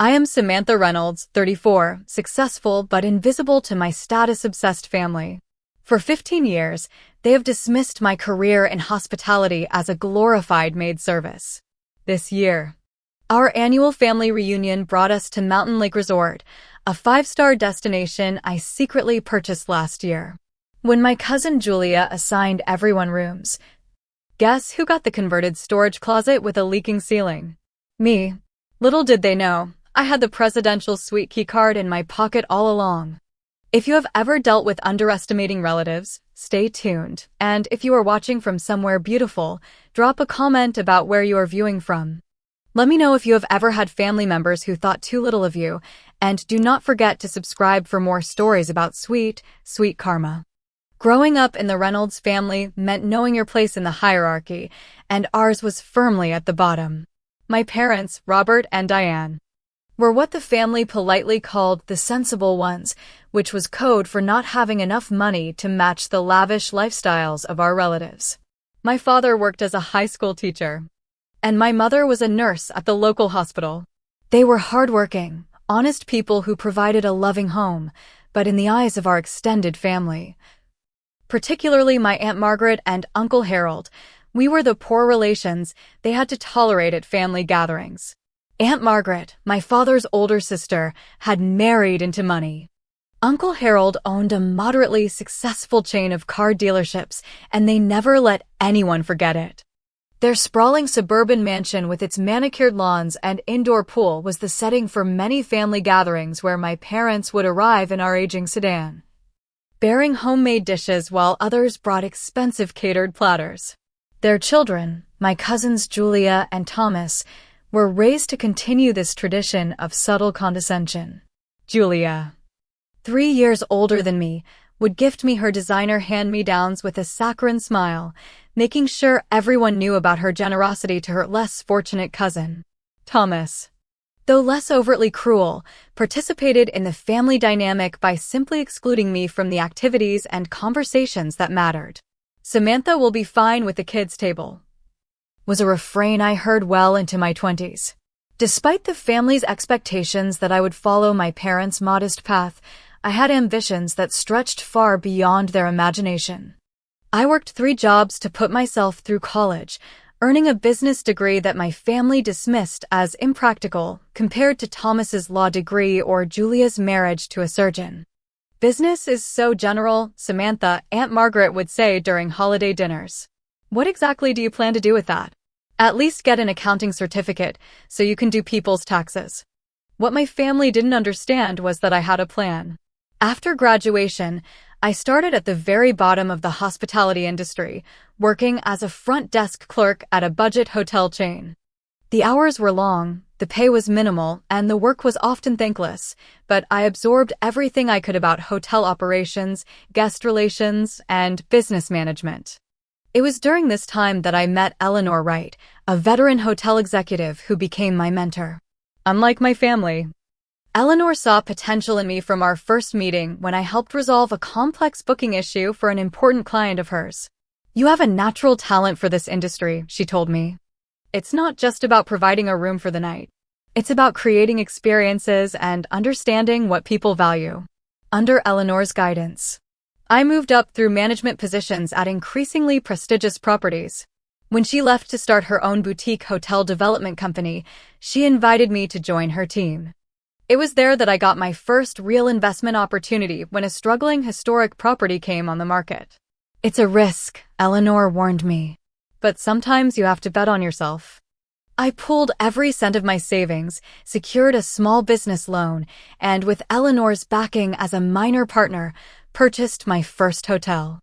I am Samantha Reynolds, 34, successful but invisible to my status-obsessed family. For 15 years, they have dismissed my career in hospitality as a glorified maid service. This year, our annual family reunion brought us to Mountain Lake Resort, a 5-star destination I secretly purchased last year. When my cousin Julia assigned everyone rooms, guess who got the converted storage closet with a leaking ceiling? Me. Little did they know, I had the presidential suite keycard in my pocket all along. If you have ever dealt with underestimating relatives, stay tuned, and if you are watching from somewhere beautiful, drop a comment about where you are viewing from. Let me know if you have ever had family members who thought too little of you, and do not forget to subscribe for more stories about sweet karma. Growing up in the Reynolds family meant knowing your place in the hierarchy, and ours was firmly at the bottom. My parents, Robert and Diane, were what the family politely called the sensible ones, which was code for not having enough money to match the lavish lifestyles of our relatives. My father worked as a high school teacher, and my mother was a nurse at the local hospital. They were hardworking, honest people who provided a loving home, but in the eyes of our extended family, particularly my Aunt Margaret and Uncle Harold, we were the poor relations they had to tolerate at family gatherings. Aunt Margaret, my father's older sister, had married into money. Uncle Harold owned a moderately successful chain of car dealerships, and they never let anyone forget it. Their sprawling suburban mansion with its manicured lawns and indoor pool was the setting for many family gatherings where my parents would arrive in our aging sedan, bearing homemade dishes while others brought expensive catered platters. Their children, my cousins Julia and Thomas, were raised to continue this tradition of subtle condescension. Julia, 3 years older than me, would gift me her designer hand-me-downs with a saccharine smile, making sure everyone knew about her generosity to her less fortunate cousin. Thomas, though less overtly cruel, participated in the family dynamic by simply excluding me from the activities and conversations that mattered. "Samantha will be fine with the kids' table," was a refrain I heard well into my 20s. Despite the family's expectations that I would follow my parents' modest path, I had ambitions that stretched far beyond their imagination. I worked 3 jobs to put myself through college, earning a business degree that my family dismissed as impractical compared to Thomas's law degree or Julia's marriage to a surgeon. "Business is so general," Samantha, Aunt Margaret would say during holiday dinners. "What exactly do you plan to do with that? At least get an accounting certificate so you can do people's taxes." What my family didn't understand was that I had a plan. After graduation, I started at the very bottom of the hospitality industry, working as a front desk clerk at a budget hotel chain. The hours were long, the pay was minimal, and the work was often thankless, but I absorbed everything I could about hotel operations, guest relations, and business management. It was during this time that I met Eleanor Wright, a veteran hotel executive who became my mentor. Unlike my family, Eleanor saw potential in me from our first meeting when I helped resolve a complex booking issue for an important client of hers. "You have a natural talent for this industry," she told me. "It's not just about providing a room for the night. It's about creating experiences and understanding what people value." Under Eleanor's guidance, I moved up through management positions at increasingly prestigious properties. When she left to start her own boutique hotel development company, she invited me to join her team. It was there that I got my first real investment opportunity when a struggling historic property came on the market. "It's a risk," Eleanor warned me, "but sometimes you have to bet on yourself." I pulled every cent of my savings, secured a small business loan, and with Eleanor's backing as a minor partner, purchased my first hotel.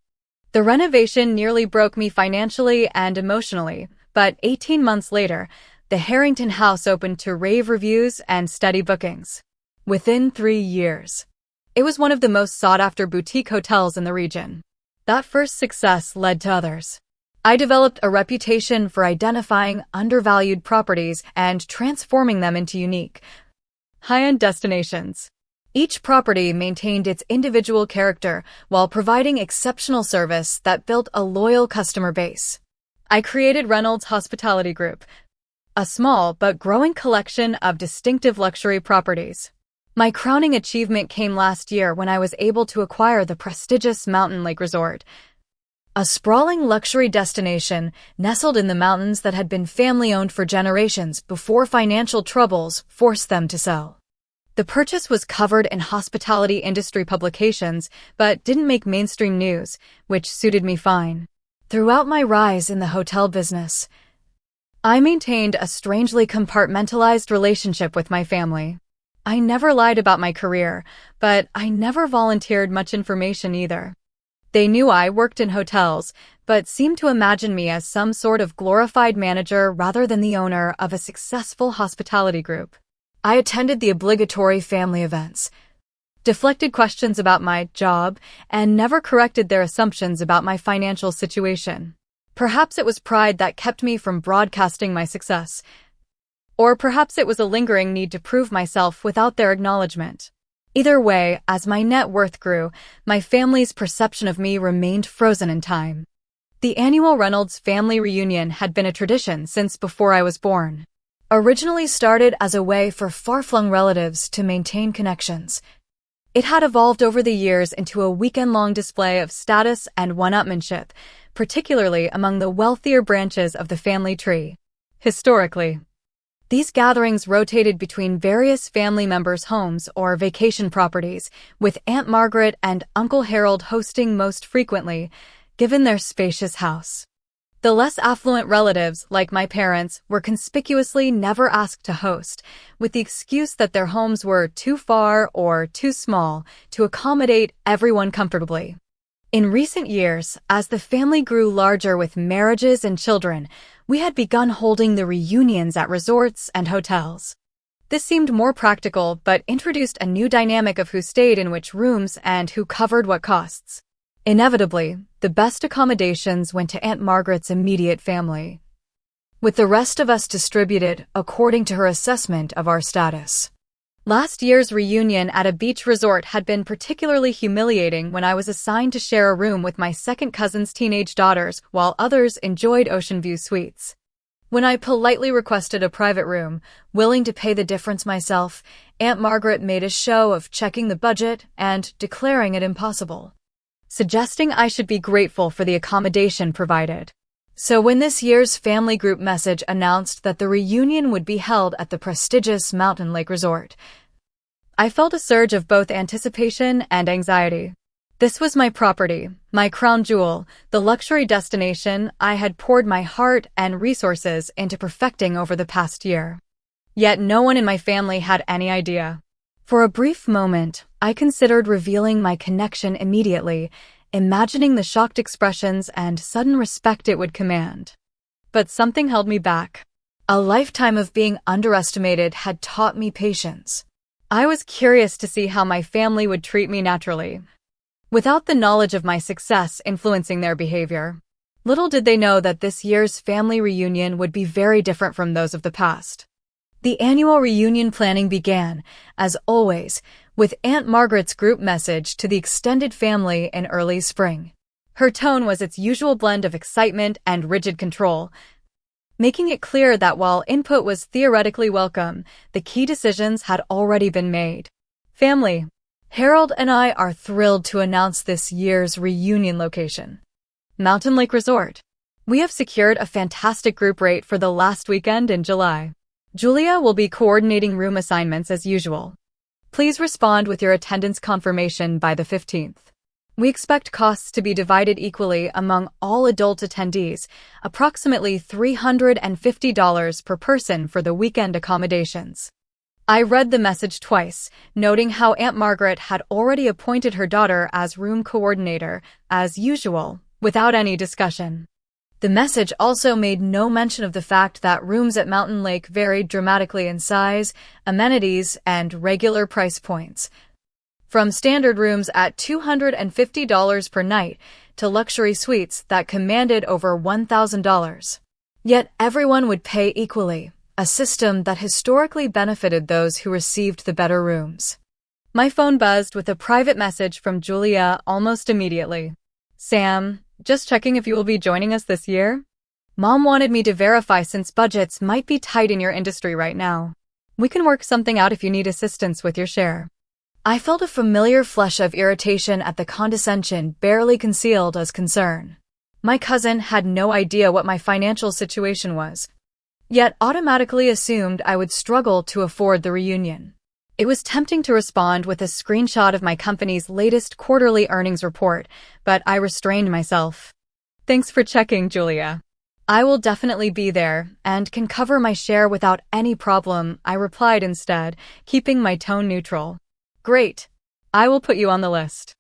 The renovation nearly broke me financially and emotionally, but 18 months later, the Harrington House opened to rave reviews and steady bookings. Within 3 years, it was one of the most sought-after boutique hotels in the region. That first success led to others. I developed a reputation for identifying undervalued properties and transforming them into unique, high-end destinations. Each property maintained its individual character while providing exceptional service that built a loyal customer base. I created Reynolds Hospitality Group, a small but growing collection of distinctive luxury properties. My crowning achievement came last year when I was able to acquire the prestigious Mountain Lake Resort, a sprawling luxury destination nestled in the mountains that had been family-owned for generations before financial troubles forced them to sell. The purchase was covered in hospitality industry publications, but didn't make mainstream news, which suited me fine. Throughout my rise in the hotel business, I maintained a strangely compartmentalized relationship with my family. I never lied about my career, but I never volunteered much information either. They knew I worked in hotels, but seemed to imagine me as some sort of glorified manager rather than the owner of a successful hospitality group. I attended the obligatory family events, deflected questions about my job, and never corrected their assumptions about my financial situation. Perhaps it was pride that kept me from broadcasting my success, or perhaps it was a lingering need to prove myself without their acknowledgement. Either way, as my net worth grew, my family's perception of me remained frozen in time. The annual Reynolds family reunion had been a tradition since before I was born. Originally started as a way for far-flung relatives to maintain connections, it had evolved over the years into a weekend-long display of status and one-upmanship, particularly among the wealthier branches of the family tree. Historically, these gatherings rotated between various family members' homes or vacation properties, with Aunt Margaret and Uncle Harold hosting most frequently, given their spacious house. The less affluent relatives, like my parents, were conspicuously never asked to host, with the excuse that their homes were too far or too small to accommodate everyone comfortably. In recent years, as the family grew larger with marriages and children, we had begun holding the reunions at resorts and hotels. This seemed more practical, but introduced a new dynamic of who stayed in which rooms and who covered what costs. Inevitably, the best accommodations went to Aunt Margaret's immediate family, with the rest of us distributed according to her assessment of our status. Last year's reunion at a beach resort had been particularly humiliating when I was assigned to share a room with my second cousin's teenage daughters while others enjoyed ocean view suites. When I politely requested a private room, willing to pay the difference myself, Aunt Margaret made a show of checking the budget and declaring it impossible, suggesting I should be grateful for the accommodation provided. So when this year's family group message announced that the reunion would be held at the prestigious Mountain Lake Resort, I felt a surge of both anticipation and anxiety. This was my property, my crown jewel, the luxury destination I had poured my heart and resources into perfecting over the past year. Yet no one in my family had any idea. For a brief moment, I considered revealing my connection immediately, imagining the shocked expressions and sudden respect it would command. But something held me back. A lifetime of being underestimated had taught me patience. I was curious to see how my family would treat me naturally, without the knowledge of my success influencing their behavior. Little did they know that this year's family reunion would be very different from those of the past. The annual reunion planning began, as always, with Aunt Margaret's group message to the extended family in early spring. Her tone was its usual blend of excitement and rigid control, making it clear that while input was theoretically welcome, the key decisions had already been made. Family, Harold and I are thrilled to announce this year's reunion location, Mountain Lake Resort. We have secured a fantastic group rate for the last weekend in July. Julia will be coordinating room assignments as usual. Please respond with your attendance confirmation by the 15th. We expect costs to be divided equally among all adult attendees, approximately $350 per person for the weekend accommodations. I read the message twice, noting how Aunt Margaret had already appointed her daughter as room coordinator, as usual, without any discussion. The message also made no mention of the fact that rooms at Mountain Lake varied dramatically in size, amenities, and regular price points, from standard rooms at $250 per night to luxury suites that commanded over $1,000. Yet everyone would pay equally, a system that historically benefited those who received the better rooms. My phone buzzed with a private message from Julia almost immediately. "Sam, just checking if you will be joining us this year?" Mom wanted me to verify since budgets might be tight in your industry right now. We can work something out if you need assistance with your share. I felt a familiar flush of irritation at the condescension barely concealed as concern. My cousin had no idea what my financial situation was, yet automatically assumed I would struggle to afford the reunion. It was tempting to respond with a screenshot of my company's latest quarterly earnings report, but I restrained myself. Thanks for checking, Julia. I will definitely be there and can cover my share without any problem, I replied instead, keeping my tone neutral. Great. I will put you on the list.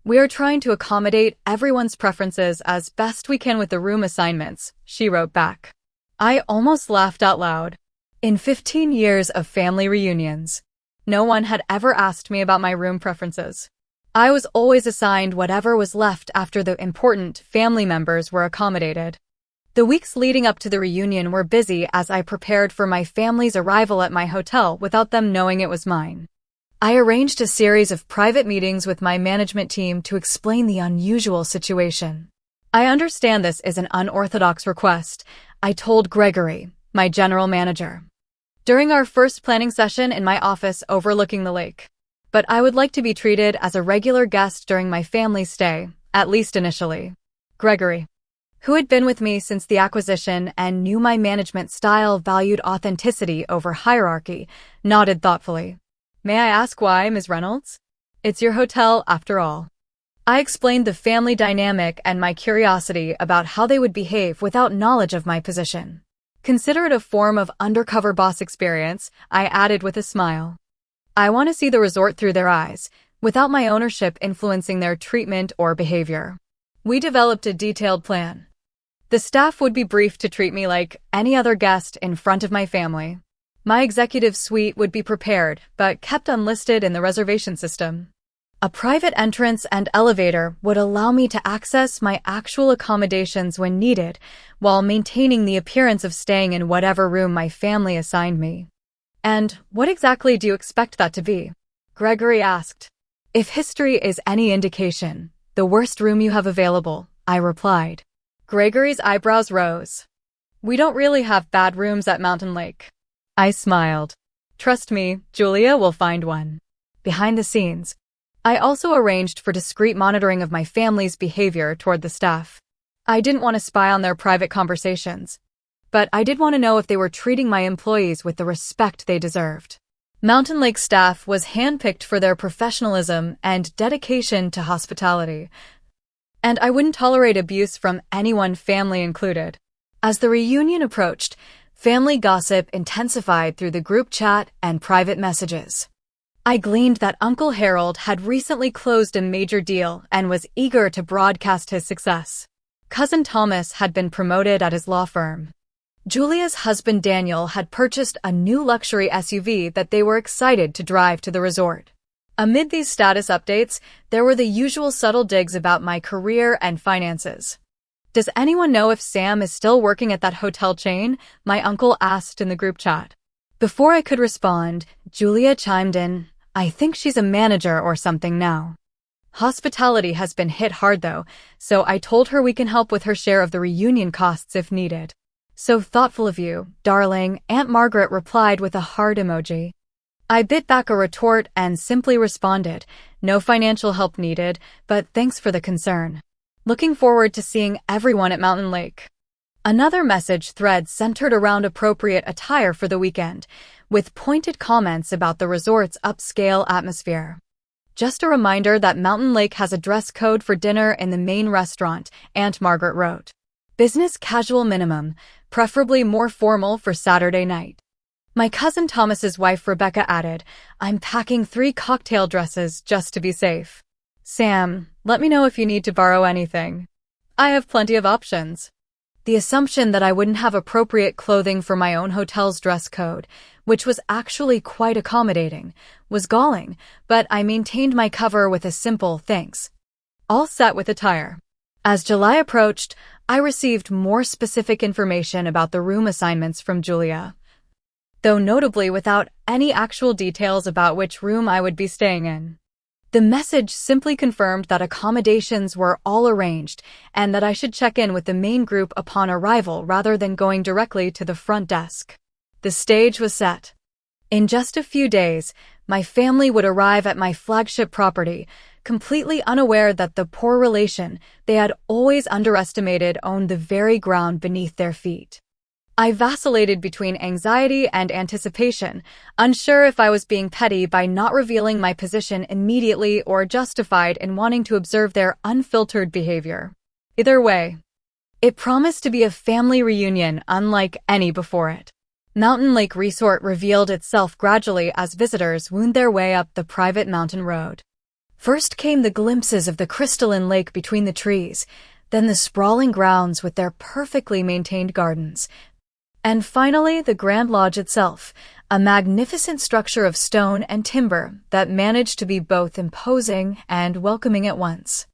We are trying to accommodate everyone's preferences as best we can with the room assignments, she wrote back. I almost laughed out loud. In 15 years of family reunions, no one had ever asked me about my room preferences. I was always assigned whatever was left after the important family members were accommodated. The weeks leading up to the reunion were busy as I prepared for my family's arrival at my hotel without them knowing it was mine. I arranged a series of private meetings with my management team to explain the unusual situation. I understand this is an unorthodox request, I told Gregory, my general manager, during our first planning session in my office overlooking the lake. But I would like to be treated as a regular guest during my family's stay, at least initially. Gregory, who had been with me since the acquisition and knew my management style valued authenticity over hierarchy, nodded thoughtfully. May I ask why, Ms. Reynolds? It's your hotel, after all. I explained the family dynamic and my curiosity about how they would behave without knowledge of my position. Consider it a form of undercover boss experience, I added with a smile. I want to see the resort through their eyes, without my ownership influencing their treatment or behavior. We developed a detailed plan. The staff would be briefed to treat me like any other guest in front of my family. My executive suite would be prepared, but kept unlisted in the reservation system. A private entrance and elevator would allow me to access my actual accommodations when needed, while maintaining the appearance of staying in whatever room my family assigned me. And what exactly do you expect that to be? Gregory asked. If history is any indication, the worst room you have available, I replied. Gregory's eyebrows rose. We don't really have bad rooms at Mountain Lake. I smiled. Trust me, Julia will find one. Behind the scenes, I also arranged for discreet monitoring of my family's behavior toward the staff. I didn't want to spy on their private conversations, but I did want to know if they were treating my employees with the respect they deserved. Mountain Lake staff was handpicked for their professionalism and dedication to hospitality, and I wouldn't tolerate abuse from anyone, family included. As the reunion approached, family gossip intensified through the group chat and private messages. I gleaned that Uncle Harold had recently closed a major deal and was eager to broadcast his success. Cousin Thomas had been promoted at his law firm. Julia's husband Daniel had purchased a new luxury SUV that they were excited to drive to the resort. Amid these status updates, there were the usual subtle digs about my career and finances. Does anyone know if Sam is still working at that hotel chain? My uncle asked in the group chat. Before I could respond, Julia chimed in, I think she's a manager or something now. Hospitality has been hit hard though, so I told her we can help with her share of the reunion costs if needed. So thoughtful of you, darling, Aunt Margaret replied with a heart emoji. I bit back a retort and simply responded, no financial help needed, but thanks for the concern. Looking forward to seeing everyone at Mountain Lake. Another message thread centered around appropriate attire for the weekend, with pointed comments about the resort's upscale atmosphere. Just a reminder that Mountain Lake has a dress code for dinner in the main restaurant, Aunt Margaret wrote. Business casual minimum, preferably more formal for Saturday night. My cousin Thomas's wife Rebecca added, I'm packing 3 cocktail dresses just to be safe. Sam, let me know if you need to borrow anything. I have plenty of options. The assumption that I wouldn't have appropriate clothing for my own hotel's dress code, which was actually quite accommodating, was galling, but I maintained my cover with a simple thanks. All set with attire. As July approached, I received more specific information about the room assignments from Julia, though notably without any actual details about which room I would be staying in. The message simply confirmed that accommodations were all arranged and that I should check in with the main group upon arrival rather than going directly to the front desk. The stage was set. In just a few days, my family would arrive at my flagship property, completely unaware that the poor relation they had always underestimated owned the very ground beneath their feet. I vacillated between anxiety and anticipation, unsure if I was being petty by not revealing my position immediately or justified in wanting to observe their unfiltered behavior. Either way, it promised to be a family reunion unlike any before it. Mountain Lake Resort revealed itself gradually as visitors wound their way up the private mountain road. First came the glimpses of the crystalline lake between the trees, then the sprawling grounds with their perfectly maintained gardens, and finally the Grand Lodge itself, a magnificent structure of stone and timber that managed to be both imposing and welcoming at once.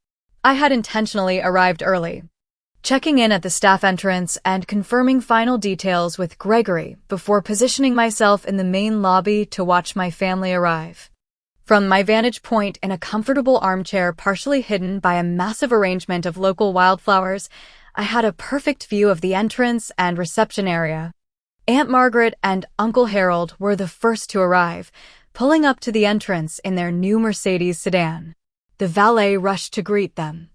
I had intentionally arrived early, checking in at the staff entrance and confirming final details with Gregory before positioning myself in the main lobby to watch my family arrive. From my vantage point in a comfortable armchair partially hidden by a massive arrangement of local wildflowers, I had a perfect view of the entrance and reception area. Aunt Margaret and Uncle Harold were the first to arrive, pulling up to the entrance in their new Mercedes sedan. The valet rushed to greet them,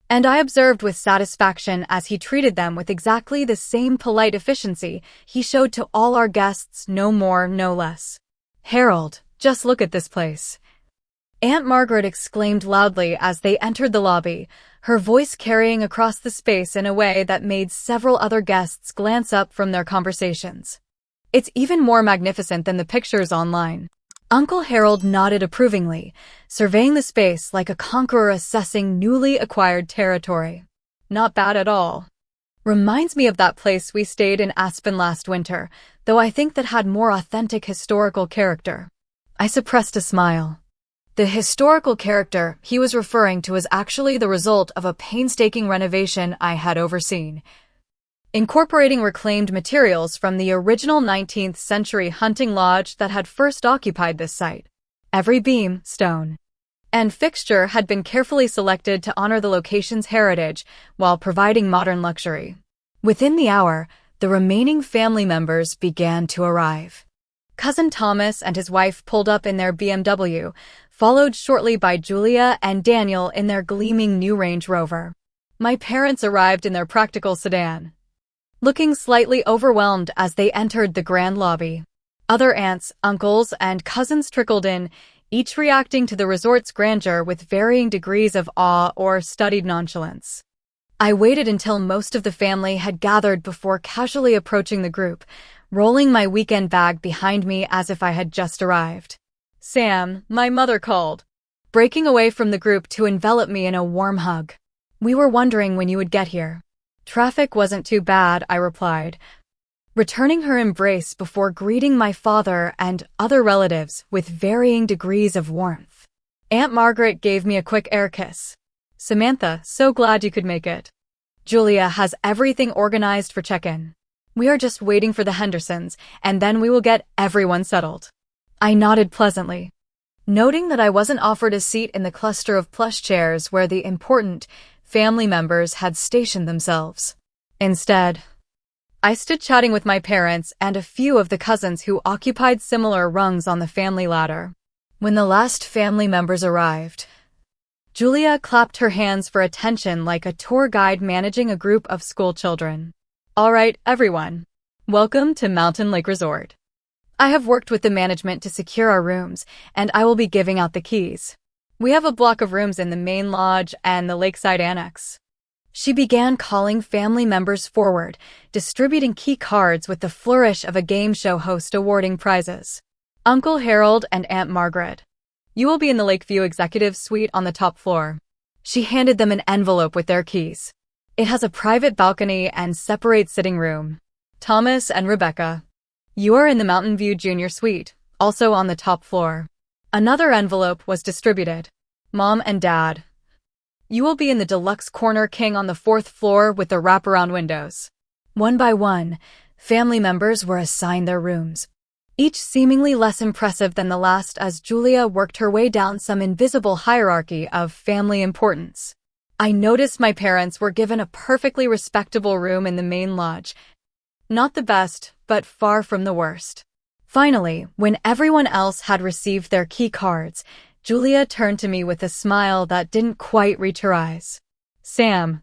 and I observed with satisfaction as he treated them with exactly the same polite efficiency he showed to all our guests, no more, no less. "Harold, just look at this place," Aunt Margaret exclaimed loudly as they entered the lobby, her voice carrying across the space in a way that made several other guests glance up from their conversations. "It's even more magnificent than the pictures online." Uncle Harold nodded approvingly, surveying the space like a conqueror assessing newly acquired territory. "Not bad at all. Reminds me of that place we stayed in Aspen last winter, though I think that had more authentic historical character." I suppressed a smile. The historical character he was referring to was actually the result of a painstaking renovation I had overseen, incorporating reclaimed materials from the original 19th century hunting lodge that had first occupied this site. Every beam, stone, and fixture had been carefully selected to honor the location's heritage while providing modern luxury. Within the hour, the remaining family members began to arrive. Cousin Thomas and his wife pulled up in their BMW, followed shortly by Julia and Daniel in their gleaming new Range Rover. My parents arrived in their practical sedan, looking slightly overwhelmed as they entered the grand lobby. Other aunts, uncles, and cousins trickled in, each reacting to the resort's grandeur with varying degrees of awe or studied nonchalance. I waited until most of the family had gathered before casually approaching the group, rolling my weekend bag behind me as if I had just arrived. "Sam," my mother called, breaking away from the group to envelop me in a warm hug. "We were wondering when you would get here." "Traffic wasn't too bad," I replied, returning her embrace before greeting my father and other relatives with varying degrees of warmth. Aunt Margaret gave me a quick air kiss. "Samantha, so glad you could make it. Julia has everything organized for check-in. We are just waiting for the Hendersons, and then we will get everyone settled." I nodded pleasantly, noting that I wasn't offered a seat in the cluster of plush chairs where the important family members had stationed themselves. Instead, I stood chatting with my parents and a few of the cousins who occupied similar rungs on the family ladder. When the last family members arrived, Julia clapped her hands for attention like a tour guide managing a group of school children. "All right, everyone. Welcome to Mountain Lake Resort. I have worked with the management to secure our rooms, and I will be giving out the keys. We have a block of rooms in the main lodge and the lakeside annex." She began calling family members forward, distributing key cards with the flourish of a game show host awarding prizes. "Uncle Harold and Aunt Margaret, you will be in the Lakeview Executive Suite on the top floor." She handed them an envelope with their keys. "It has a private balcony and separate sitting room." "Thomas and Rebecca, you are in the Mountain View Junior Suite, also on the top floor." Another envelope was distributed. "Mom and Dad, you will be in the Deluxe Corner King on the 4th floor with the wraparound windows." One by one, family members were assigned their rooms, each seemingly less impressive than the last as Julia worked her way down some invisible hierarchy of family importance. I noticed my parents were given a perfectly respectable room in the main lodge. Not the best, but far from the worst. Finally, when everyone else had received their key cards, Julia turned to me with a smile that didn't quite reach her eyes. "Sam,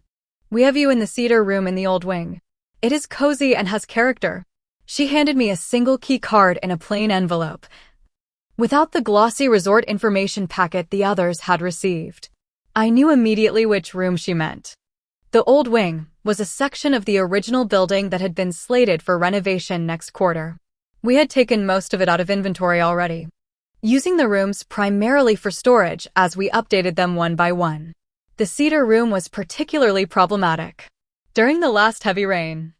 we have you in the cedar room in the old wing. It is cozy and has character." She handed me a single key card in a plain envelope, without the glossy resort information packet the others had received. I knew immediately which room she meant. The old wing was a section of the original building that had been slated for renovation next quarter. We had taken most of it out of inventory already, using the rooms primarily for storage as we updated them one by one. The cedar room was particularly problematic. During the last heavy rain,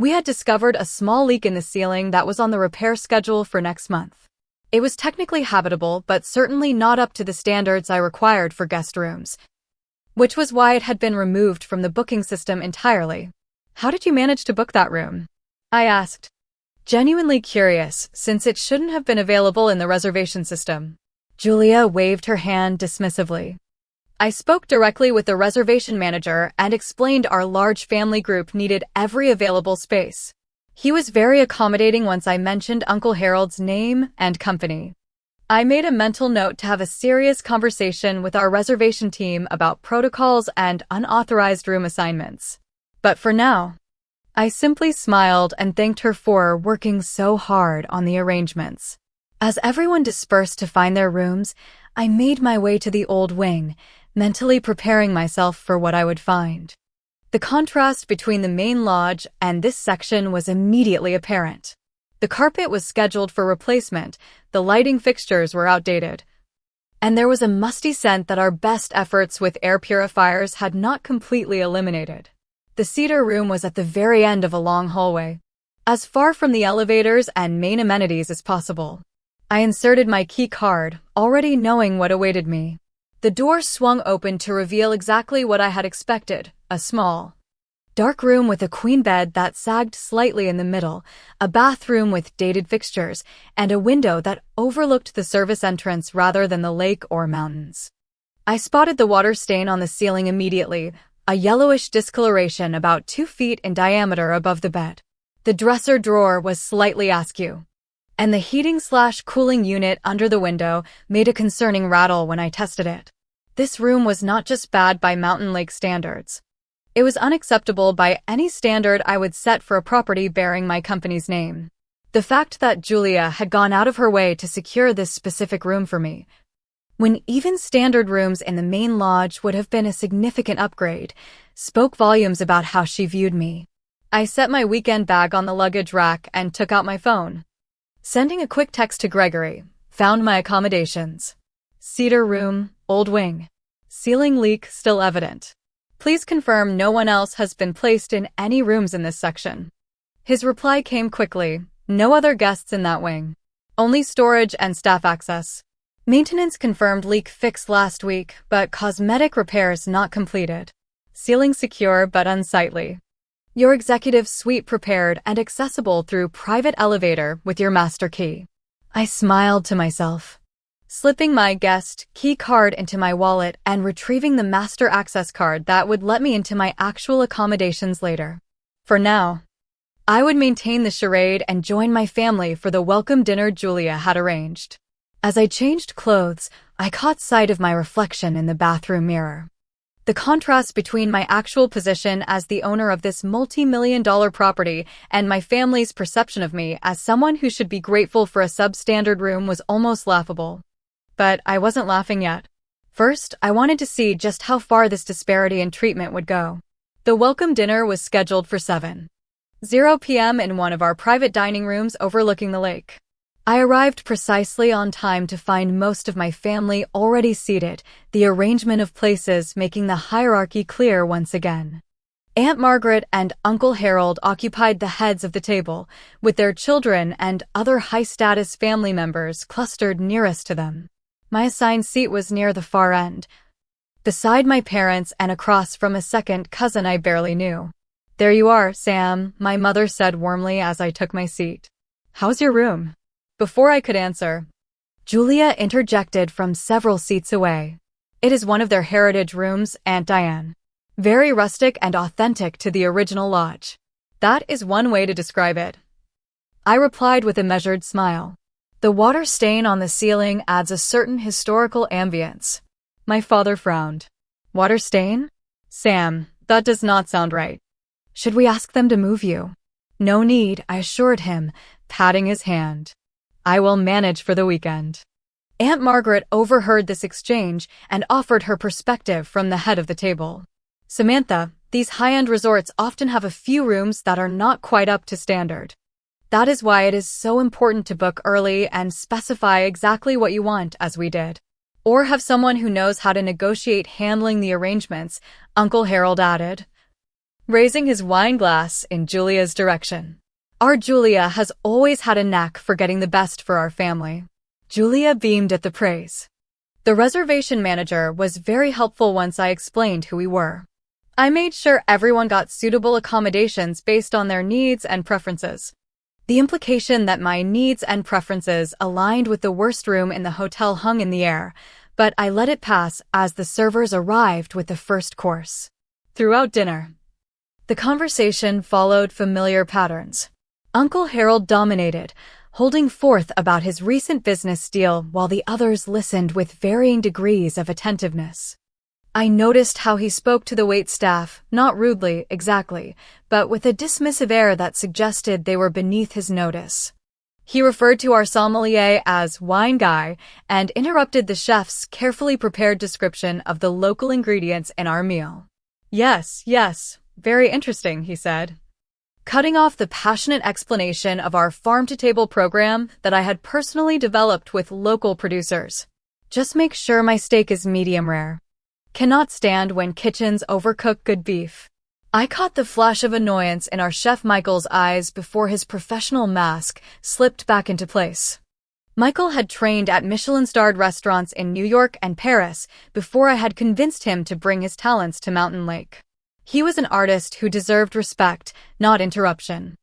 we had discovered a small leak in the ceiling that was on the repair schedule for next month. It was technically habitable, but certainly not up to the standards I required for guest rooms, which was why it had been removed from the booking system entirely. "How did you manage to book that room?" I asked, genuinely curious, since it shouldn't have been available in the reservation system. Julia waved her hand dismissively. "I spoke directly with the reservation manager and explained our large family group needed every available space. He was very accommodating once I mentioned Uncle Harold's name and company. I made a mental note to have a serious conversation with our reservation team about protocols and unauthorized room assignments. But for now, I simply smiled and thanked her for working so hard on the arrangements. As everyone dispersed to find their rooms, I made my way to the old wing, mentally preparing myself for what I would find. The contrast between the main lodge and this section was immediately apparent. The carpet was scheduled for replacement, the lighting fixtures were outdated, and there was a musty scent that our best efforts with air purifiers had not completely eliminated. The cedar room was at the very end of a long hallway, as far from the elevators and main amenities as possible. I inserted my key card, already knowing what awaited me. The door swung open to reveal exactly what I had expected, a small, dark room with a queen bed that sagged slightly in the middle, a bathroom with dated fixtures, and a window that overlooked the service entrance rather than the lake or mountains. I spotted the water stain on the ceiling immediately, a yellowish discoloration about 2 feet in diameter above the bed. The dresser drawer was slightly askew, and the heating/cooling unit under the window made a concerning rattle when I tested it. This room was not just bad by mountain lake standards. It was unacceptable by any standard I would set for a property bearing my company's name. The fact that Julia had gone out of her way to secure this specific room for me, when even standard rooms in the main lodge would have been a significant upgrade, spoke volumes about how she viewed me. I set my weekend bag on the luggage rack and took out my phone. Sending a quick text to Gregory, found my accommodations. Cedar room, old wing. Ceiling leak still evident. Please confirm no one else has been placed in any rooms in this section. His reply came quickly. No other guests in that wing. Only storage and staff access. Maintenance confirmed leak fixed last week, but cosmetic repairs not completed. Ceiling secure but unsightly. Your executive suite prepared and accessible through private elevator with your master key. I smiled to myself, slipping my guest key card into my wallet and retrieving the master access card that would let me into my actual accommodations later. For now, I would maintain the charade and join my family for the welcome dinner Julia had arranged. As I changed clothes, I caught sight of my reflection in the bathroom mirror. The contrast between my actual position as the owner of this multi-million-dollar property and my family's perception of me as someone who should be grateful for a substandard room was almost laughable. But I wasn't laughing yet. First, I wanted to see just how far this disparity in treatment would go. The welcome dinner was scheduled for 7:00 p.m. in one of our private dining rooms overlooking the lake. I arrived precisely on time to find most of my family already seated, the arrangement of places making the hierarchy clear once again. Aunt Margaret and Uncle Harold occupied the heads of the table, with their children and other high-status family members clustered nearest to them. My assigned seat was near the far end, beside my parents and across from a second cousin I barely knew. "There you are, Sam," my mother said warmly as I took my seat. "How's your room?" Before I could answer, Julia interjected from several seats away. It is one of their heritage rooms, Aunt Diane. Very rustic and authentic to the original lodge. That is one way to describe it. I replied with a measured smile. The water stain on the ceiling adds a certain historical ambience. My father frowned. Water stain? Sam, that does not sound right. Should we ask them to move you? No need, I assured him, patting his hand. I will manage for the weekend. Aunt Margaret overheard this exchange and offered her perspective from the head of the table. Samantha, these high-end resorts often have a few rooms that are not quite up to standard. That is why it is so important to book early and specify exactly what you want, as we did. Or have someone who knows how to negotiate handling the arrangements, Uncle Harold added, raising his wine glass in Julia's direction. Our Julia has always had a knack for getting the best for our family. Julia beamed at the praise. The reservation manager was very helpful once I explained who we were. I made sure everyone got suitable accommodations based on their needs and preferences. The implication that my needs and preferences aligned with the worst room in the hotel hung in the air, but I let it pass as the servers arrived with the first course. Throughout dinner, the conversation followed familiar patterns. Uncle Harold dominated, holding forth about his recent business deal while the others listened with varying degrees of attentiveness. I noticed how he spoke to the waitstaff, not rudely, exactly, but with a dismissive air that suggested they were beneath his notice. He referred to our sommelier as wine guy and interrupted the chef's carefully prepared description of the local ingredients in our meal. Yes, very interesting, he said, cutting off the passionate explanation of our farm-to-table program that I had personally developed with local producers. Just make sure my steak is medium rare. Cannot stand when kitchens overcook good beef. I caught the flash of annoyance in our chef Michael's eyes before his professional mask slipped back into place. Michael had trained at Michelin-starred restaurants in New York and Paris before I had convinced him to bring his talents to Mountain Lake. He was an artist who deserved respect, not interruption.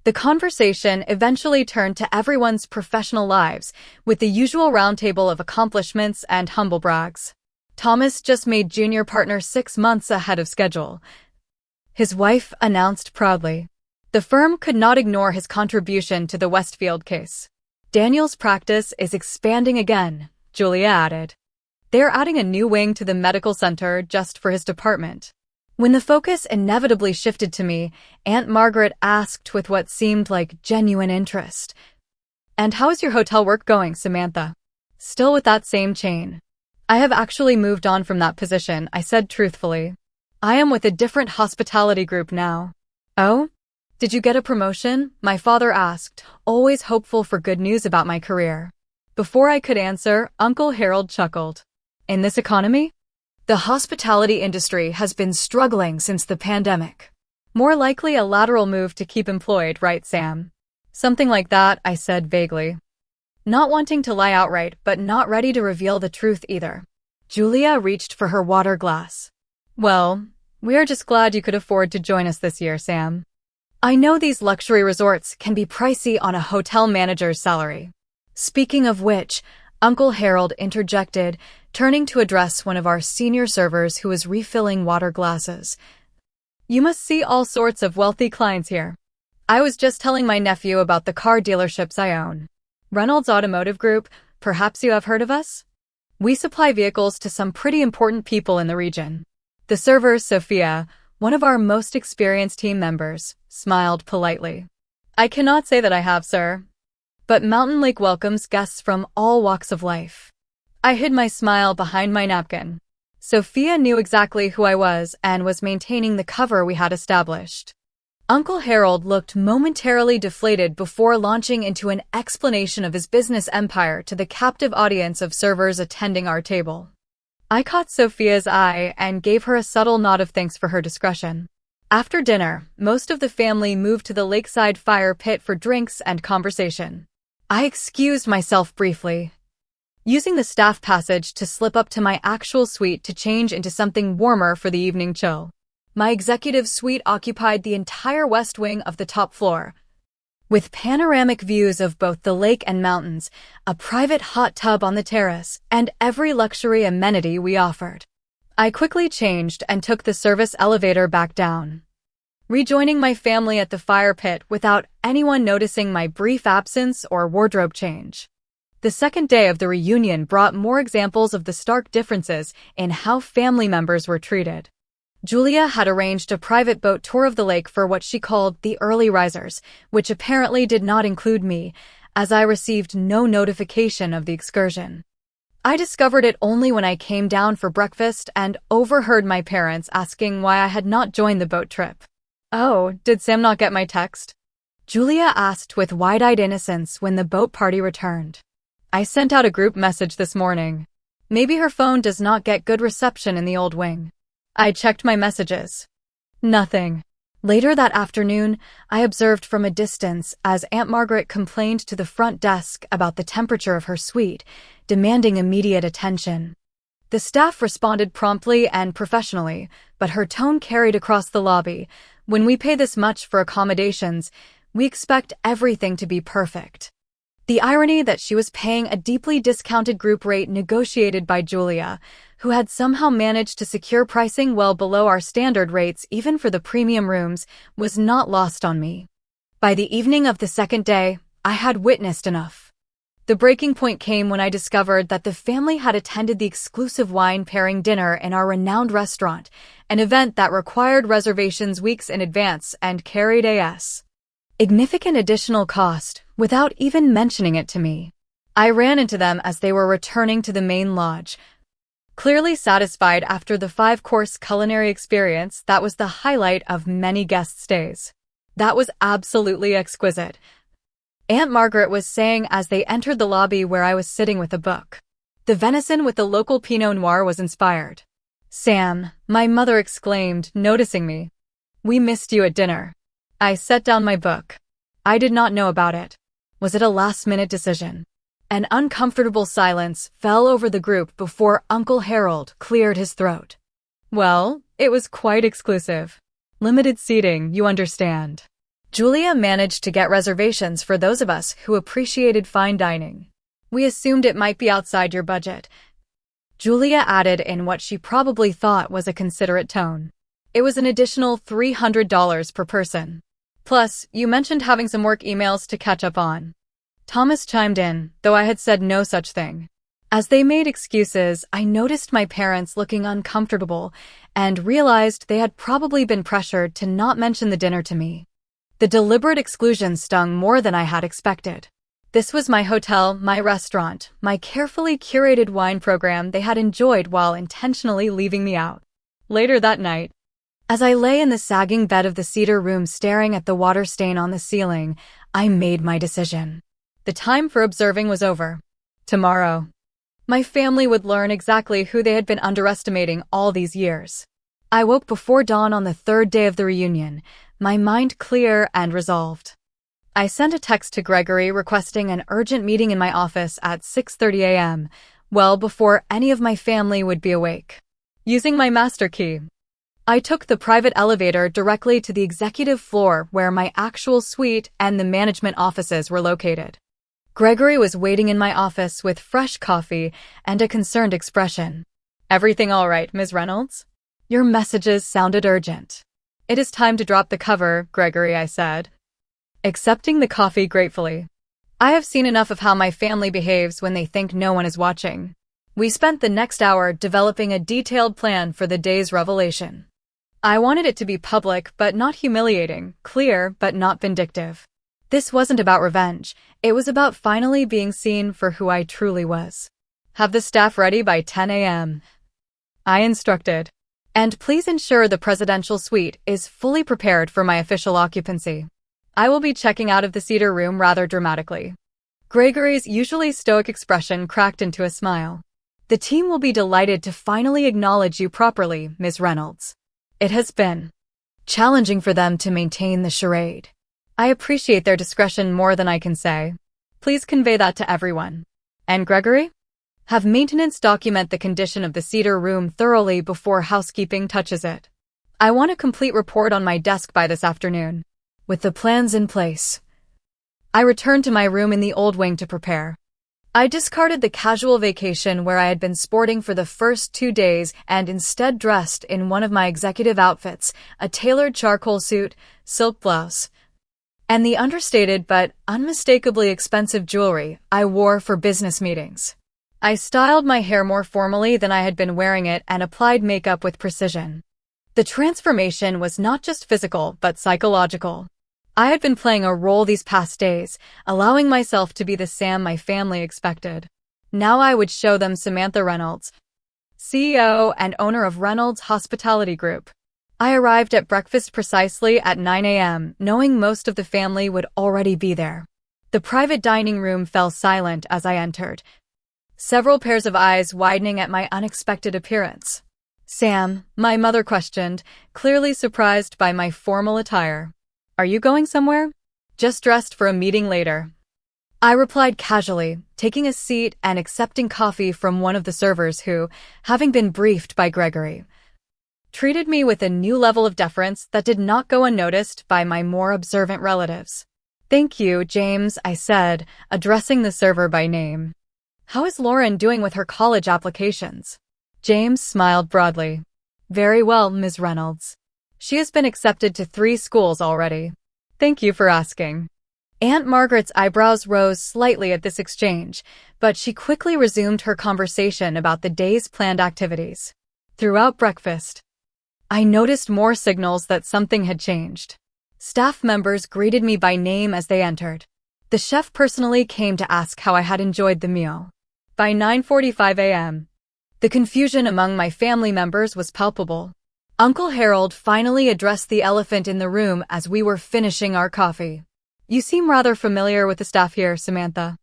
The conversation eventually turned to everyone's professional lives, with the usual roundtable of accomplishments and humble brags. Thomas just made junior partner 6 months ahead of schedule, his wife announced proudly. The firm could not ignore his contribution to the Westfield case. Daniel's practice is expanding again, Julia added. They're adding a new wing to the medical center just for his department. When the focus inevitably shifted to me, Aunt Margaret asked with what seemed like genuine interest. And how is your hotel work going, Samantha? Still with that same chain. I have actually moved on from that position, I said truthfully. I am with a different hospitality group now. Oh? Did you get a promotion? My father asked, always hopeful for good news about my career. Before I could answer, Uncle Harold chuckled. In this economy? The hospitality industry has been struggling since the pandemic. More likely a lateral move to keep employed, right, Sam? Something like that, I said vaguely. Not wanting to lie outright, but not ready to reveal the truth either. Julia reached for her water glass. Well, we are just glad you could afford to join us this year, Sam. I know these luxury resorts can be pricey on a hotel manager's salary. Speaking of which, Uncle Harold interjected, turning to address one of our senior servers who was refilling water glasses. You must see all sorts of wealthy clients here. I was just telling my nephew about the car dealerships I own. Reynolds Automotive Group, perhaps you have heard of us? We supply vehicles to some pretty important people in the region. The server, Sophia, one of our most experienced team members, smiled politely. I cannot say that I have, sir. But Mountain Lake welcomes guests from all walks of life. I hid my smile behind my napkin. Sophia knew exactly who I was and was maintaining the cover we had established. Uncle Harold looked momentarily deflated before launching into an explanation of his business empire to the captive audience of servers attending our table. I caught Sophia's eye and gave her a subtle nod of thanks for her discretion. After dinner, most of the family moved to the lakeside fire pit for drinks and conversation. I excused myself briefly, using the staff passage to slip up to my actual suite to change into something warmer for the evening chill. My executive suite occupied the entire west wing of the top floor, with panoramic views of both the lake and mountains, a private hot tub on the terrace, and every luxury amenity we offered. I quickly changed and took the service elevator back down, rejoining my family at the fire pit without anyone noticing my brief absence or wardrobe change. The second day of the reunion brought more examples of the stark differences in how family members were treated. Julia had arranged a private boat tour of the lake for what she called the early risers, which apparently did not include me, as I received no notification of the excursion. I discovered it only when I came down for breakfast and overheard my parents asking why I had not joined the boat trip. "Oh, did Sam not get my text?" Julia asked with wide-eyed innocence when the boat party returned. "I sent out a group message this morning. Maybe her phone does not get good reception in the old wing." I checked my messages. Nothing. Later that afternoon, I observed from a distance as Aunt Margaret complained to the front desk about the temperature of her suite, demanding immediate attention. The staff responded promptly and professionally, but her tone carried across the lobby. "When we pay this much for accommodations, we expect everything to be perfect." The irony that she was paying a deeply discounted group rate negotiated by Julia, who had somehow managed to secure pricing well below our standard rates even for the premium rooms, was not lost on me. By the evening of the second day, I had witnessed enough. The breaking point came when I discovered that the family had attended the exclusive wine-pairing dinner in our renowned restaurant, an event that required reservations weeks in advance and carried a significant additional cost, without even mentioning it to me. I ran into them as they were returning to the main lodge, clearly satisfied after the 5-course culinary experience that was the highlight of many guest stays. "That was absolutely exquisite," Aunt Margaret was saying as they entered the lobby where I was sitting with a book. "The venison with the local Pinot Noir was inspired." "Sam," my mother exclaimed, noticing me. "We missed you at dinner." I set down my book. I did not know about it. Was it a last-minute decision? An uncomfortable silence fell over the group before Uncle Harold cleared his throat. "Well, it was quite exclusive. Limited seating, you understand." Julia managed to get reservations for those of us who appreciated fine dining. "We assumed it might be outside your budget," Julia added in what she probably thought was a considerate tone. "It was an additional $300 per person. Plus, you mentioned having some work emails to catch up on." Thomas chimed in, though I had said no such thing. As they made excuses, I noticed my parents looking uncomfortable and realized they had probably been pressured to not mention the dinner to me. The deliberate exclusion stung more than I had expected. This was my hotel, my restaurant, my carefully curated wine program they had enjoyed while intentionally leaving me out. Later that night, as I lay in the sagging bed of the cedar room staring at the water stain on the ceiling, I made my decision. The time for observing was over. Tomorrow, my family would learn exactly who they had been underestimating all these years. I woke before dawn on the third day of the reunion, my mind clear and resolved. I sent a text to Gregory requesting an urgent meeting in my office at 6:30 a.m., well before any of my family would be awake. Using my master key, I took the private elevator directly to the executive floor where my actual suite and the management offices were located. Gregory was waiting in my office with fresh coffee and a concerned expression. "Everything all right, Ms. Reynolds? Your messages sounded urgent." "It is time to drop the cover, Gregory," I said, accepting the coffee gratefully. I have seen enough of how my family behaves when they think no one is watching. We spent the next hour developing a detailed plan for the day's revelation. I wanted it to be public but not humiliating, clear but not vindictive. This wasn't about revenge, it was about finally being seen for who I truly was. "Have the staff ready by 10 a.m., I instructed. "And please ensure the presidential suite is fully prepared for my official occupancy. I will be checking out of the cedar room rather dramatically." Gregory's usually stoic expression cracked into a smile. "The team will be delighted to finally acknowledge you properly, Ms. Reynolds. It has been challenging for them to maintain the charade. I appreciate their discretion more than I can say. Please convey that to everyone. And Gregory? Have maintenance document the condition of the cedar room thoroughly before housekeeping touches it. I want a complete report on my desk by this afternoon." With the plans in place, I returned to my room in the old wing to prepare. I discarded the casual vacation where I had been sporting for the first 2 days and instead dressed in one of my executive outfits, a tailored charcoal suit, silk blouse, and the understated but unmistakably expensive jewelry I wore for business meetings. I styled my hair more formally than I had been wearing it and applied makeup with precision. The transformation was not just physical but psychological. I had been playing a role these past days, allowing myself to be the Sam my family expected. Now I would show them Samantha Reynolds, CEO and owner of Reynolds Hospitality Group. I arrived at breakfast precisely at 9 a.m., knowing most of the family would already be there. The private dining room fell silent as I entered, several pairs of eyes widening at my unexpected appearance. "Sam," my mother questioned, clearly surprised by my formal attire. "Are you going somewhere?" "Just dressed for a meeting later," I replied casually, taking a seat and accepting coffee from one of the servers who, having been briefed by Gregory, treated me with a new level of deference that did not go unnoticed by my more observant relatives. "Thank you, James," I said, addressing the server by name. "How is Lauren doing with her college applications?" James smiled broadly. "Very well, Ms. Reynolds. She has been accepted to 3 schools already." "Thank you for asking." Aunt Margaret's eyebrows rose slightly at this exchange, but she quickly resumed her conversation about the day's planned activities. Throughout breakfast, I noticed more signals that something had changed. Staff members greeted me by name as they entered. The chef personally came to ask how I had enjoyed the meal. By 9:45 a.m., the confusion among my family members was palpable. Uncle Harold finally addressed the elephant in the room as we were finishing our coffee. "You seem rather familiar with the staff here, Samantha.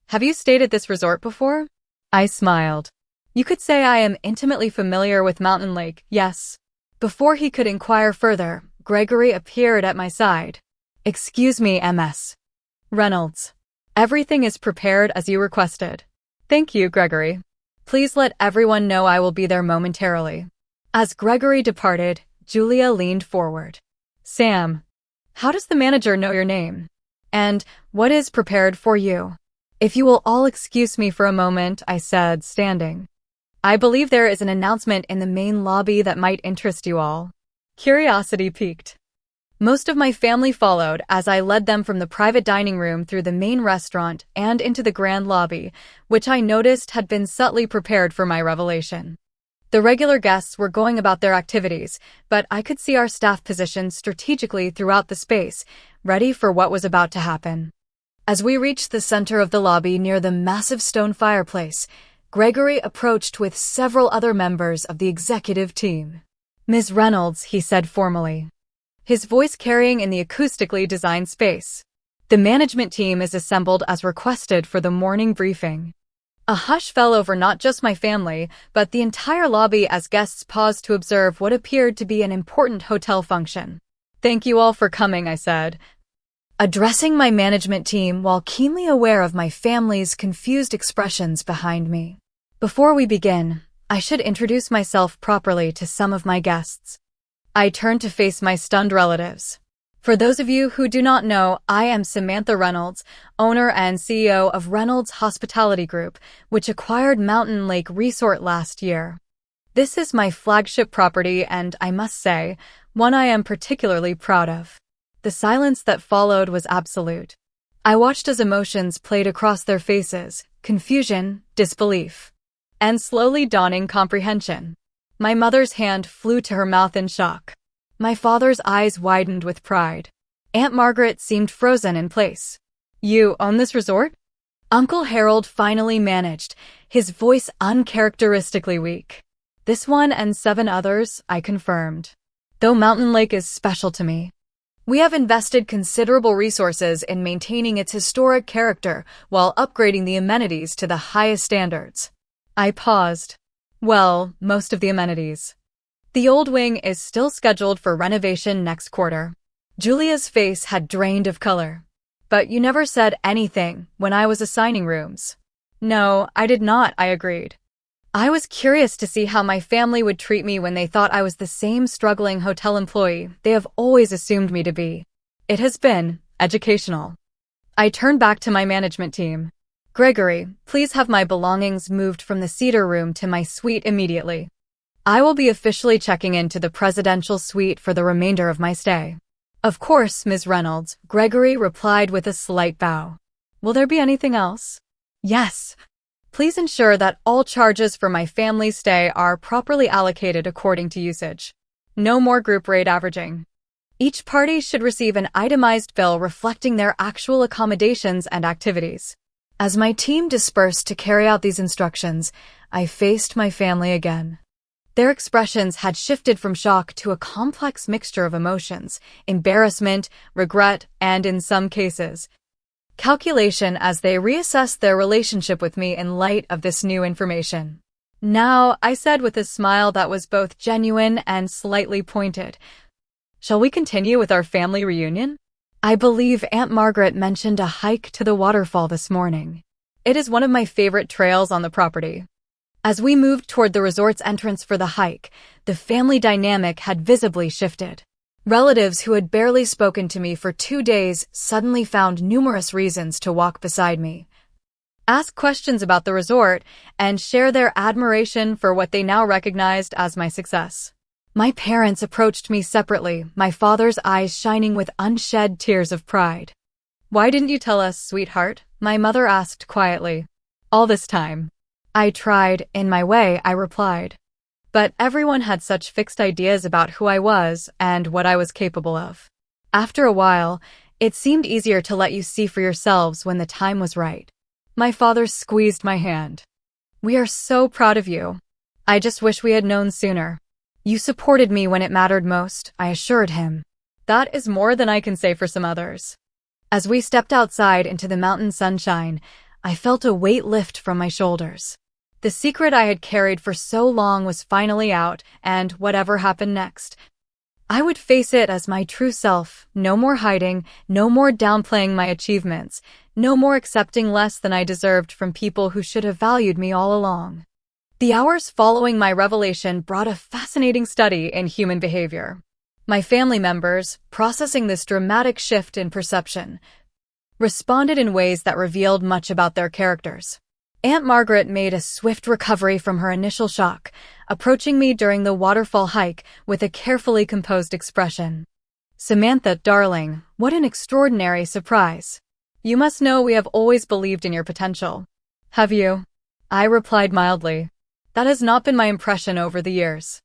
Have you stayed at this resort before?" I smiled. "You could say I am intimately familiar with Mountain Lake, yes." Before he could inquire further, Gregory appeared at my side. "Excuse me, Ms. Reynolds. Everything is prepared as you requested." "Thank you, Gregory. Please let everyone know I will be there momentarily." As Gregory departed, Julia leaned forward. "Sam, how does the manager know your name? And what is prepared for you?" "If you will all excuse me for a moment," I said, standing. "I believe there is an announcement in the main lobby that might interest you all." Curiosity piqued. Most of my family followed as I led them from the private dining room through the main restaurant and into the grand lobby, which I noticed had been subtly prepared for my revelation. The regular guests were going about their activities, but I could see our staff positioned strategically throughout the space, ready for what was about to happen. As we reached the center of the lobby near the massive stone fireplace, Gregory approached with several other members of the executive team. "Ms. Reynolds," he said formally, his voice carrying in the acoustically designed space. "The management team is assembled as requested for the morning briefing." A hush fell over not just my family, but the entire lobby as guests paused to observe what appeared to be an important hotel function. "Thank you all for coming," I said, addressing my management team while keenly aware of my family's confused expressions behind me. "Before we begin, I should introduce myself properly to some of my guests." I turned to face my stunned relatives. "For those of you who do not know, I am Samantha Reynolds, owner and CEO of Reynolds Hospitality Group, which acquired Mountain Lake Resort last year. This is my flagship property and, I must say, one I am particularly proud of." The silence that followed was absolute. I watched as emotions played across their faces: confusion, disbelief, and slowly dawning comprehension. My mother's hand flew to her mouth in shock. My father's eyes widened with pride. Aunt Margaret seemed frozen in place. "You own this resort?" Uncle Harold finally managed, his voice uncharacteristically weak. "This one and 7 others," I confirmed. "Though Mountain Lake is special to me, we have invested considerable resources in maintaining its historic character while upgrading the amenities to the highest standards." I paused. "Well, most of the amenities. The old wing is still scheduled for renovation next quarter." Julia's face had drained of color. "But you never said anything when I was assigning rooms." "No, I did not," I agreed. "I was curious to see how my family would treat me when they thought I was the same struggling hotel employee they have always assumed me to be. It has been educational." I turned back to my management team. Gregory, please have my belongings moved from the cedar room to my suite immediately. I will be officially checking into the presidential suite for the remainder of my stay. Of course, Ms. Reynolds, Gregory replied with a slight bow. Will there be anything else? Yes. Please ensure that all charges for my family's stay are properly allocated according to usage. No more group rate averaging. Each party should receive an itemized bill reflecting their actual accommodations and activities. As my team dispersed to carry out these instructions, I faced my family again. Their expressions had shifted from shock to a complex mixture of emotions, embarrassment, regret, and in some cases, calculation as they reassessed their relationship with me in light of this new information. Now, I said with a smile that was both genuine and slightly pointed, shall we continue with our family reunion? I believe Aunt Margaret mentioned a hike to the waterfall this morning. It is one of my favorite trails on the property. As we moved toward the resort's entrance for the hike, the family dynamic had visibly shifted. Relatives who had barely spoken to me for 2 days suddenly found numerous reasons to walk beside me, ask questions about the resort, and share their admiration for what they now recognized as my success. My parents approached me separately, my father's eyes shining with unshed tears of pride. Why didn't you tell us, sweetheart? My mother asked quietly. All this time. I tried, in my way, I replied. But everyone had such fixed ideas about who I was and what I was capable of. After a while, it seemed easier to let you see for yourselves when the time was right. My father squeezed my hand. We are so proud of you. I just wish we had known sooner. You supported me when it mattered most, I assured him. That is more than I can say for some others. As we stepped outside into the mountain sunshine, I felt a weight lift from my shoulders. The secret I had carried for so long was finally out, and whatever happened next, I would face it as my true self, no more hiding, no more downplaying my achievements, no more accepting less than I deserved from people who should have valued me all along. The hours following my revelation brought a fascinating study in human behavior. My family members, processing this dramatic shift in perception, responded in ways that revealed much about their characters. Aunt Margaret made a swift recovery from her initial shock, approaching me during the waterfall hike with a carefully composed expression. Samantha, darling, what an extraordinary surprise. You must know we have always believed in your potential. Have you? I replied mildly. That has not been my impression over the years.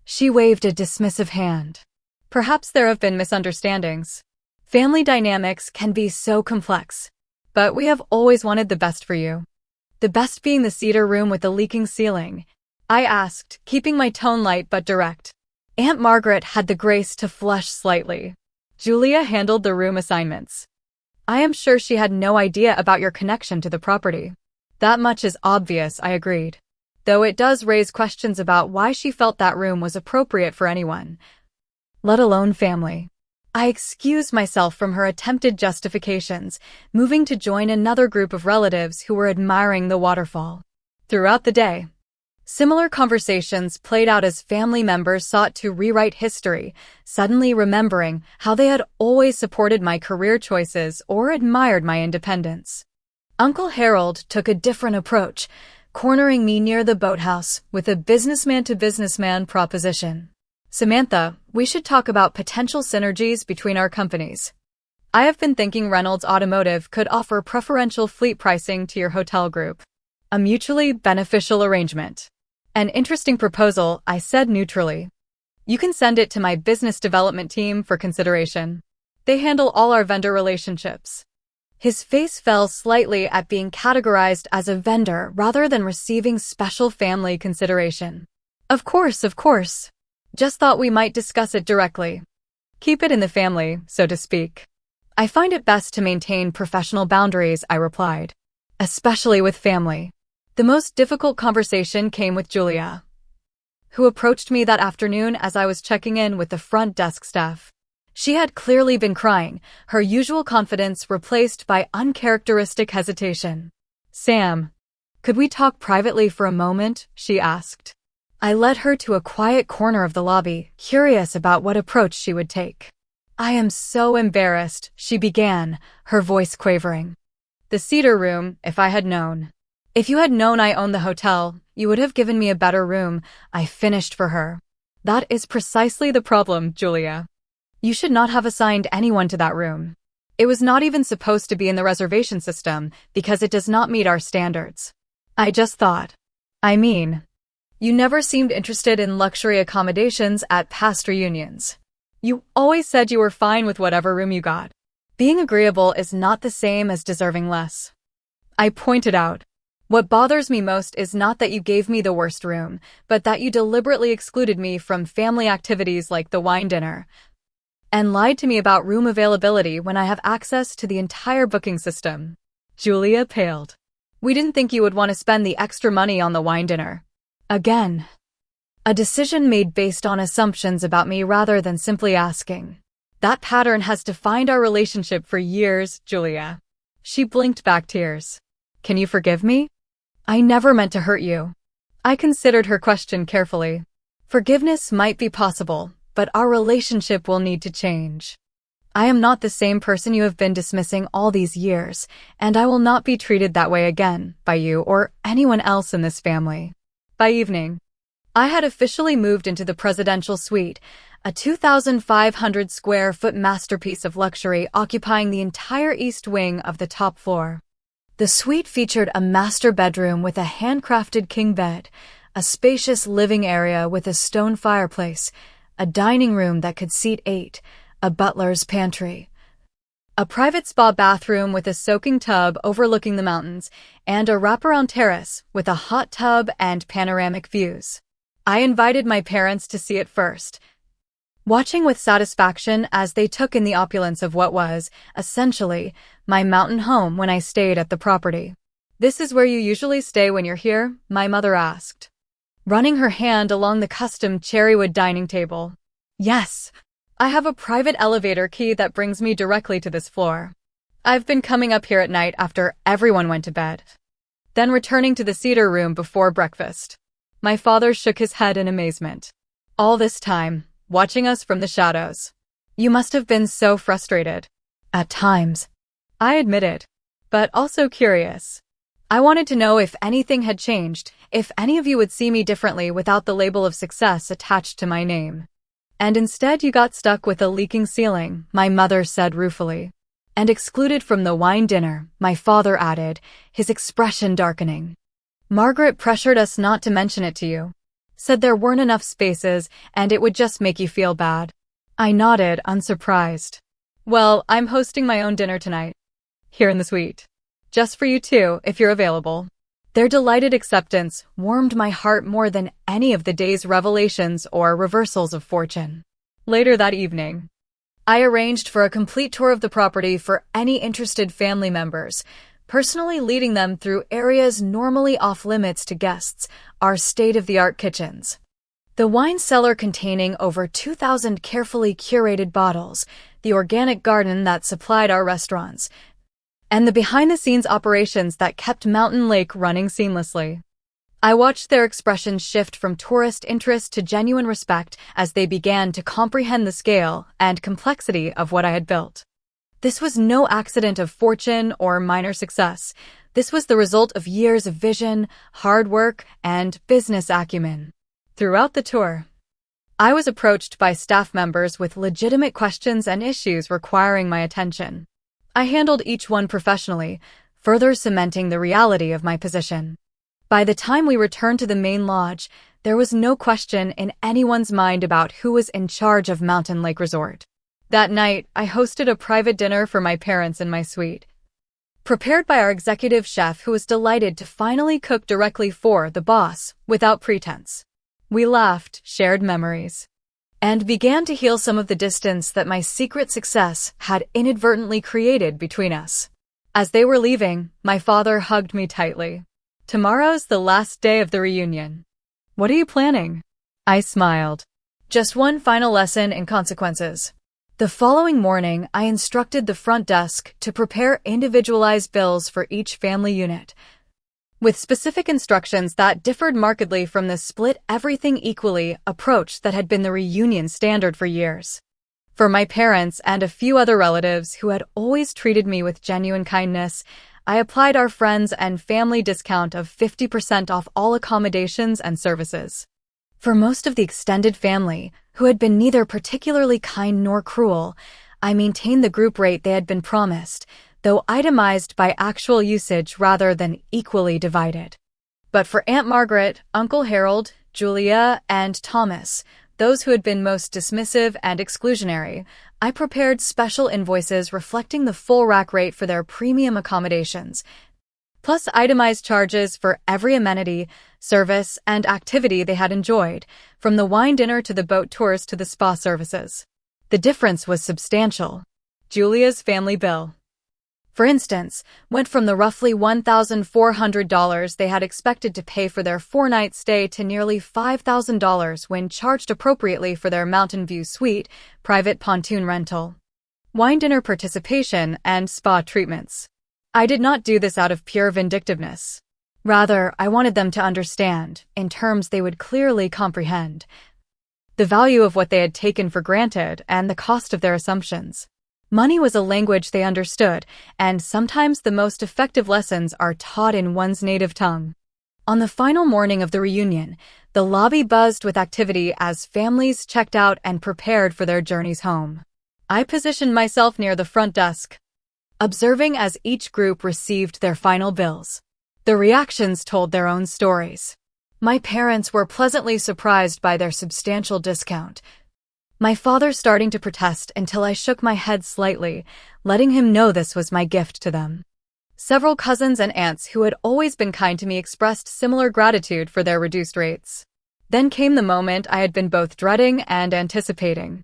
She waved a dismissive hand. Perhaps there have been misunderstandings. Family dynamics can be so complex, but we have always wanted the best for you. The best being the cedar room with the leaking ceiling, I asked, keeping my tone light but direct. Aunt Margaret had the grace to flush slightly. Julia handled the room assignments. I am sure she had no idea about your connection to the property. That much is obvious, I agreed. Though it does raise questions about why she felt that room was appropriate for anyone, let alone family. I excused myself from her attempted justifications, moving to join another group of relatives who were admiring the waterfall. Throughout the day, similar conversations played out as family members sought to rewrite history, suddenly remembering how they had always supported my career choices or admired my independence. Uncle Harold took a different approach, cornering me near the boathouse with a businessman-to-businessman proposition. Samantha, we should talk about potential synergies between our companies. I have been thinking Reynolds Automotive could offer preferential fleet pricing to your hotel group. A mutually beneficial arrangement. An interesting proposal, I said neutrally. You can send it to my business development team for consideration. They handle all our vendor relationships. His face fell slightly at being categorized as a vendor rather than receiving special family consideration. Of course. Just thought we might discuss it directly. Keep it in the family, so to speak. I find it best to maintain professional boundaries, I replied. Especially with family. The most difficult conversation came with Julia, who approached me that afternoon as I was checking in with the front desk staff. She had clearly been crying, her usual confidence replaced by uncharacteristic hesitation. Sam, could we talk privately for a moment? She asked. I led her to a quiet corner of the lobby, curious about what approach she would take. I am so embarrassed, she began, her voice quavering. The Cedar Room, if I had known. If you had known I owned the hotel, you would have given me a better room, I finished for her. That is precisely the problem, Julia. You should not have assigned anyone to that room. It was not even supposed to be in the reservation system because it does not meet our standards. I just thought. I mean, you never seemed interested in luxury accommodations at past reunions. You always said you were fine with whatever room you got. Being agreeable is not the same as deserving less. I pointed out. What bothers me most is not that you gave me the worst room, but that you deliberately excluded me from family activities like the wine dinner, and lied to me about room availability when I have access to the entire booking system. Julia paled. We didn't think you would want to spend the extra money on the wine dinner. Again. A decision made based on assumptions about me rather than simply asking. That pattern has defined our relationship for years, Julia. She blinked back tears. Can you forgive me? I never meant to hurt you. I considered her question carefully. Forgiveness might be possible, but our relationship will need to change. I am not the same person you have been dismissing all these years, and I will not be treated that way again by you or anyone else in this family. By evening, I had officially moved into the presidential suite, a 2,500 square foot masterpiece of luxury occupying the entire east wing of the top floor. The suite featured a master bedroom with a handcrafted king bed, a spacious living area with a stone fireplace, a dining room that could seat 8, a butler's pantry, a private spa bathroom with a soaking tub overlooking the mountains, and a wraparound terrace with a hot tub and panoramic views. I invited my parents to see it first, watching with satisfaction as they took in the opulence of what was, essentially, my mountain home when I stayed at the property. This is where you usually stay when you're here? My mother asked, running her hand along the custom cherrywood dining table. Yes. I have a private elevator key that brings me directly to this floor. I've been coming up here at night after everyone went to bed, then returning to the Cedar Room before breakfast. My father shook his head in amazement. All this time, watching us from the shadows. You must have been so frustrated. At times. I admitted, but also curious. I wanted to know if anything had changed, if any of you would see me differently without the label of success attached to my name. And instead you got stuck with a leaking ceiling, my mother said ruefully. And excluded from the wine dinner, my father added, his expression darkening. Margaret pressured us not to mention it to you. Said there weren't enough spaces and it would just make you feel bad. I nodded, unsurprised. Well, I'm hosting my own dinner tonight. Here in the suite. Just for you two, if you're available. Their delighted acceptance warmed my heart more than any of the day's revelations or reversals of fortune. Later that evening, I arranged for a complete tour of the property for any interested family members, personally leading them through areas normally off-limits to guests, our state-of-the-art kitchens. The wine cellar containing over 2,000 carefully curated bottles, the organic garden that supplied our restaurants, and the behind-the-scenes operations that kept Mountain Lake running seamlessly. I watched their expressions shift from tourist interest to genuine respect as they began to comprehend the scale and complexity of what I had built. This was no accident of fortune or minor success. This was the result of years of vision, hard work, and business acumen. Throughout the tour, I was approached by staff members with legitimate questions and issues requiring my attention. I handled each one professionally, further cementing the reality of my position. By the time we returned to the main lodge, there was no question in anyone's mind about who was in charge of Mountain Lake Resort. That night, I hosted a private dinner for my parents in my suite, prepared by our executive chef who was delighted to finally cook directly for the boss, without pretense. We laughed, shared memories, and began to heal some of the distance that my secret success had inadvertently created between us. As they were leaving, my father hugged me tightly. Tomorrow's the last day of the reunion. What are you planning? I smiled. Just one final lesson in consequences. The following morning, I instructed the front desk to prepare individualized bills for each family unit, with specific instructions that differed markedly from the split everything equally approach that had been the reunion standard for years. For my parents and a few other relatives who had always treated me with genuine kindness, I applied our friends and family discount of 50% off all accommodations and services. For most of the extended family, who had been neither particularly kind nor cruel, I maintained the group rate they had been promised, though itemized by actual usage rather than equally divided. But for Aunt Margaret, Uncle Harold, Julia, and Thomas, those who had been most dismissive and exclusionary, I prepared special invoices reflecting the full rack rate for their premium accommodations, plus itemized charges for every amenity, service, and activity they had enjoyed, from the wine dinner to the boat tours to the spa services. The difference was substantial. Julia's family bill, for instance, went from the roughly $1,400 they had expected to pay for their 4-night stay to nearly $5,000 when charged appropriately for their Mountain View suite, private pontoon rental, wine dinner participation, and spa treatments. I did not do this out of pure vindictiveness. Rather, I wanted them to understand, in terms they would clearly comprehend, the value of what they had taken for granted and the cost of their assumptions. Money was a language they understood, and sometimes the most effective lessons are taught in one's native tongue. On the final morning of the reunion, the lobby buzzed with activity as families checked out and prepared for their journeys home. I positioned myself near the front desk, observing as each group received their final bills. The reactions told their own stories. My parents were pleasantly surprised by their substantial discount, my father starting to protest until I shook my head slightly, letting him know this was my gift to them. Several cousins and aunts who had always been kind to me expressed similar gratitude for their reduced rates. Then came the moment I had been both dreading and anticipating.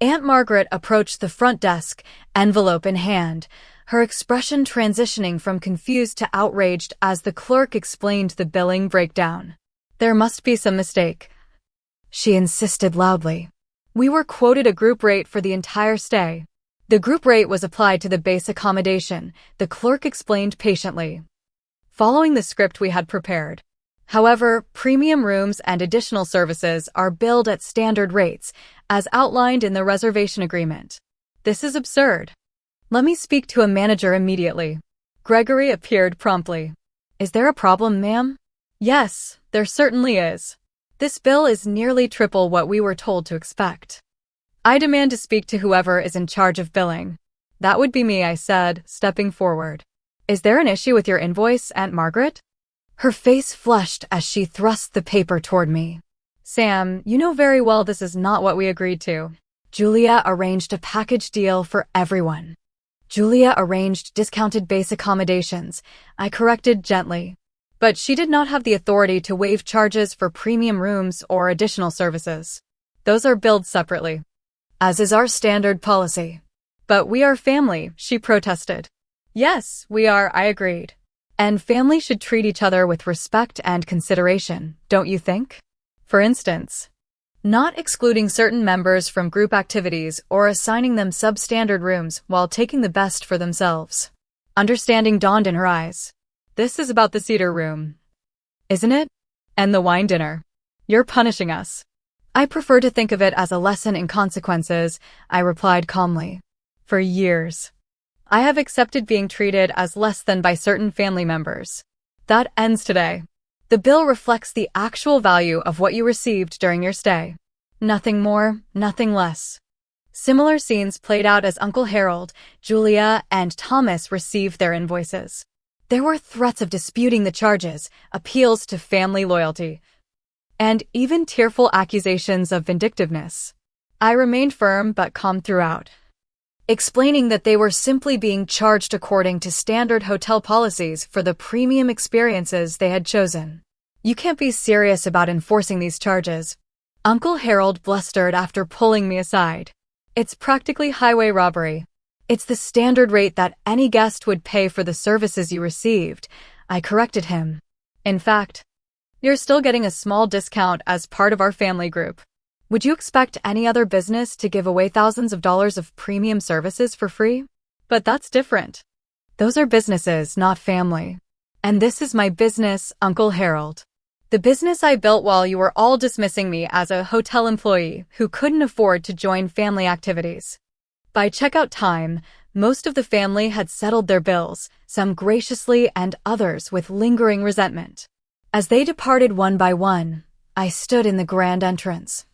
Aunt Margaret approached the front desk, envelope in hand, her expression transitioning from confused to outraged as the clerk explained the billing breakdown. There must be some mistake, she insisted loudly. We were quoted a group rate for the entire stay. The group rate was applied to the base accommodation, the clerk explained patiently, following the script we had prepared. However, premium rooms and additional services are billed at standard rates, as outlined in the reservation agreement. This is absurd. Let me speak to a manager immediately. Gregory appeared promptly. Is there a problem, ma'am? Yes, there certainly is. This bill is nearly triple what we were told to expect. I demand to speak to whoever is in charge of billing. That would be me, I said, stepping forward. Is there an issue with your invoice, Aunt Margaret? Her face flushed as she thrust the paper toward me. Sam, you know very well this is not what we agreed to. Julia arranged a package deal for everyone. Julia arranged discounted base accommodations, I corrected gently. But she did not have the authority to waive charges for premium rooms or additional services. Those are billed separately, as is our standard policy. But we are family, she protested. Yes, we are, I agreed. And family should treat each other with respect and consideration, don't you think? For instance, not excluding certain members from group activities or assigning them substandard rooms while taking the best for themselves. Understanding dawned in her eyes. This is about the cedar room, isn't it? And the wine dinner. You're punishing us. I prefer to think of it as a lesson in consequences, I replied calmly. For years, I have accepted being treated as less than by certain family members. That ends today. The bill reflects the actual value of what you received during your stay. Nothing more, nothing less. Similar scenes played out as Uncle Harold, Julia, and Thomas received their invoices. There were threats of disputing the charges, appeals to family loyalty, and even tearful accusations of vindictiveness. I remained firm but calm throughout, explaining that they were simply being charged according to standard hotel policies for the premium experiences they had chosen. You can't be serious about enforcing these charges, Uncle Harold blustered after pulling me aside. It's practically highway robbery. It's the standard rate that any guest would pay for the services you received, I corrected him. In fact, you're still getting a small discount as part of our family group. Would you expect any other business to give away thousands of dollars of premium services for free? But that's different. Those are businesses, not family. And this is my business, Uncle Harold. The business I built while you were all dismissing me as a hotel employee who couldn't afford to join family activities. By checkout time, most of the family had settled their bills, some graciously and others with lingering resentment. As they departed one by one, I stood in the grand entrance,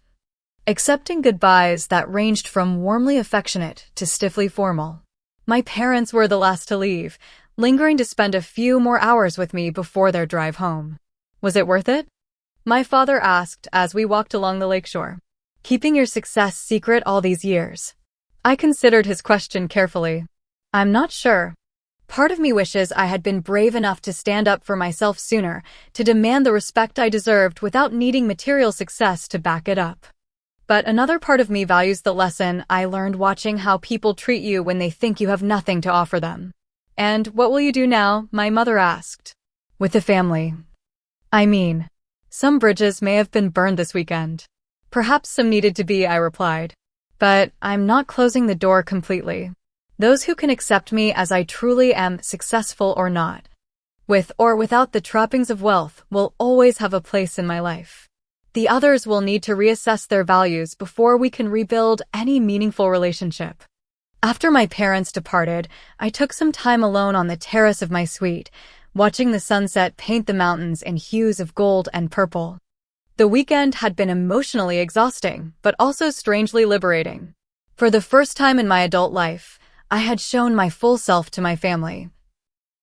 accepting goodbyes that ranged from warmly affectionate to stiffly formal. My parents were the last to leave, lingering to spend a few more hours with me before their drive home. Was it worth it? My father asked as we walked along the lakeshore. Keeping your success secret all these years? I considered his question carefully. I'm not sure. Part of me wishes I had been brave enough to stand up for myself sooner, to demand the respect I deserved without needing material success to back it up. But another part of me values the lesson I learned watching how people treat you when they think you have nothing to offer them. And what will you do now? My mother asked. With the family. I mean, some bridges may have been burned this weekend. Perhaps some needed to be, I replied. But I'm not closing the door completely. Those who can accept me as I truly am, successful or not, with or without the trappings of wealth, will always have a place in my life. The others will need to reassess their values before we can rebuild any meaningful relationship. After my parents departed, I took some time alone on the terrace of my suite, watching the sunset paint the mountains in hues of gold and purple. The weekend had been emotionally exhausting, but also strangely liberating. For the first time in my adult life, I had shown my full self to my family,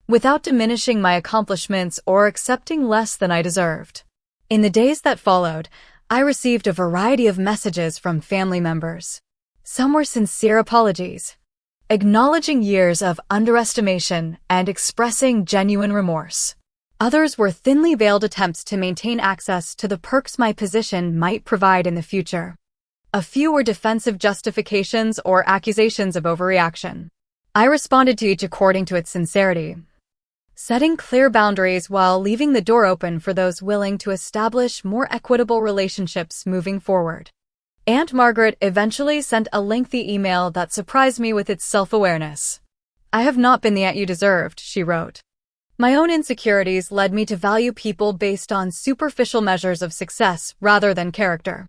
without diminishing my accomplishments or accepting less than I deserved. In the days that followed, I received a variety of messages from family members. Some were sincere apologies, acknowledging years of underestimation and expressing genuine remorse. Others were thinly veiled attempts to maintain access to the perks my position might provide in the future. A few were defensive justifications or accusations of overreaction. I responded to each according to its sincerity, setting clear boundaries while leaving the door open for those willing to establish more equitable relationships moving forward. Aunt Margaret eventually sent a lengthy email that surprised me with its self-awareness. I have not been the aunt you deserved, she wrote. My own insecurities led me to value people based on superficial measures of success rather than character.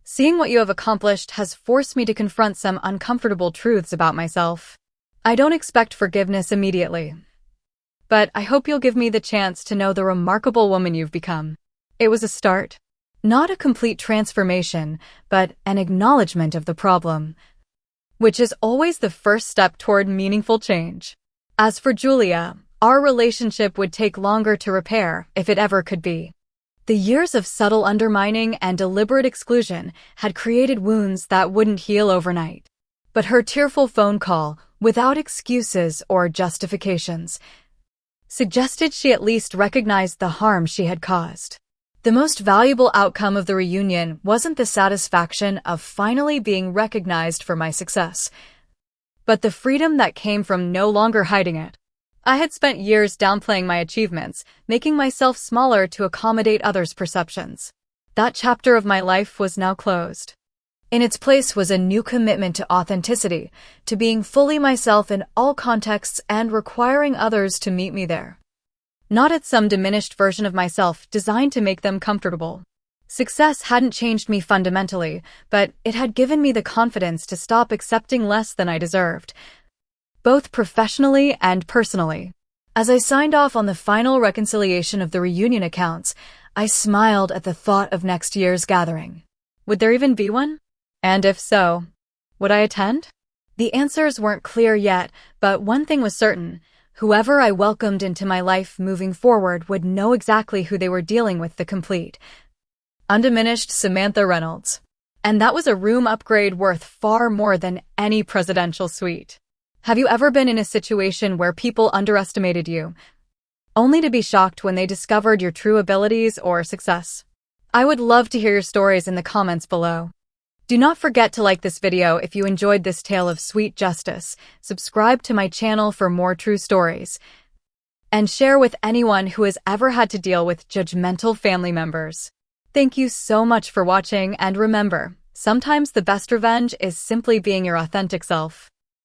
Seeing what you have accomplished has forced me to confront some uncomfortable truths about myself. I don't expect forgiveness immediately, but I hope you'll give me the chance to know the remarkable woman you've become. It was a start. Not a complete transformation, but an acknowledgement of the problem, which is always the first step toward meaningful change. As for Julia, our relationship would take longer to repair, if it ever could be. The years of subtle undermining and deliberate exclusion had created wounds that wouldn't heal overnight. But her tearful phone call, without excuses or justifications, suggested she at least recognized the harm she had caused. The most valuable outcome of the reunion wasn't the satisfaction of finally being recognized for my success, but the freedom that came from no longer hiding it. I had spent years downplaying my achievements, making myself smaller to accommodate others' perceptions. That chapter of my life was now closed. In its place was a new commitment to authenticity, to being fully myself in all contexts and requiring others to meet me there. Not at some diminished version of myself designed to make them comfortable. Success hadn't changed me fundamentally, but it had given me the confidence to stop accepting less than I deserved, both professionally and personally. As I signed off on the final reconciliation of the reunion accounts, I smiled at the thought of next year's gathering. Would there even be one? And if so, would I attend? The answers weren't clear yet, but one thing was certain. Whoever I welcomed into my life moving forward would know exactly who they were dealing with, the complete, undiminished Samantha Reynolds. And that was a room upgrade worth far more than any presidential suite. Have you ever been in a situation where people underestimated you, only to be shocked when they discovered your true abilities or success? I would love to hear your stories in the comments below. Do not forget to like this video if you enjoyed this tale of sweet justice, subscribe to my channel for more true stories, and share with anyone who has ever had to deal with judgmental family members. Thank you so much for watching, and remember, sometimes the best revenge is simply being your authentic self.